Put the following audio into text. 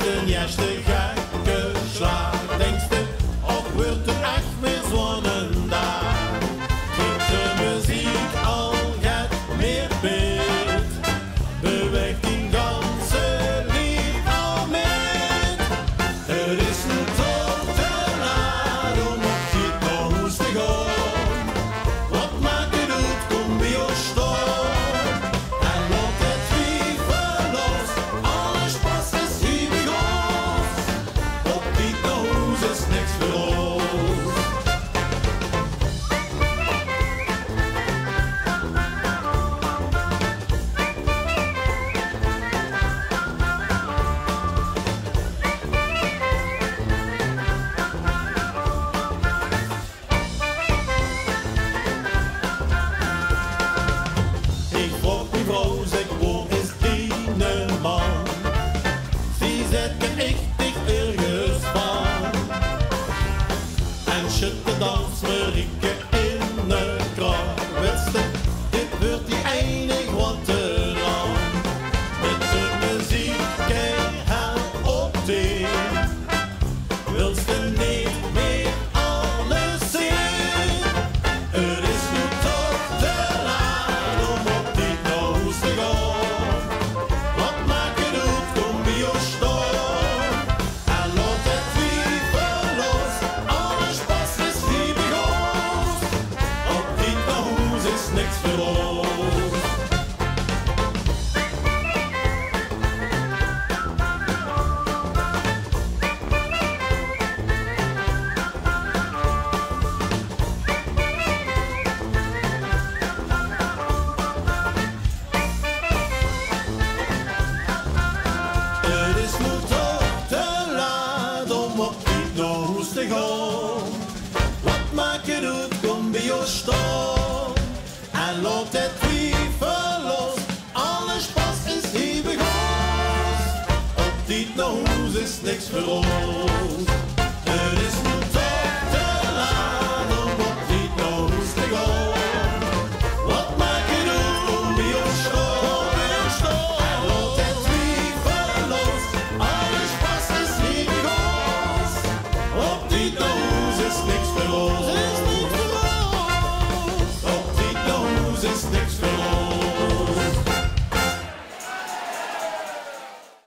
de eerste gekke slag. Denkste, of wordt het echt weer zo'n dag? Klinkt de muziek al gaat meer beet, beweegt die ganse lied al met. Het is nu toch te laat om op die toos te gaan. Wat maakt het uit, kom bij ons staan. En laat het twijfel los, alle Spaß is hier bij ons. Op die toos is niks voor ons. Ik vroeg die vrouw, zeg, waar is die man? Sie zette ik dich ergens van. En schudt de dansmerieke in de kracht. Wetste, dit wordt die enig wat te lang. Met de muziek keihard op die. Wilst du niet meer alles zien? Het is nu toch te laat om op die toos te gaan. Wat maakt het uit, kom bij ons staan. En laat het twijfel los, alle Spaß is hier bij ons. Op die toos is niks voor ons. Het is nu toch te laat om op die toos te gaan. Wat maakt het uit, kom bij ons staan. En laat het twijfel los, alle Spaß is hier bij ons. Op die toos is niks voor ons. Het is nu toch te laat om op die toos te gaan. Wat maakt het uit, kom bij ons staan. En laat het twijfel los, alle Spaß is hier bij ons. Op die toos is niks voor ons. Op die toos is niks voor ons.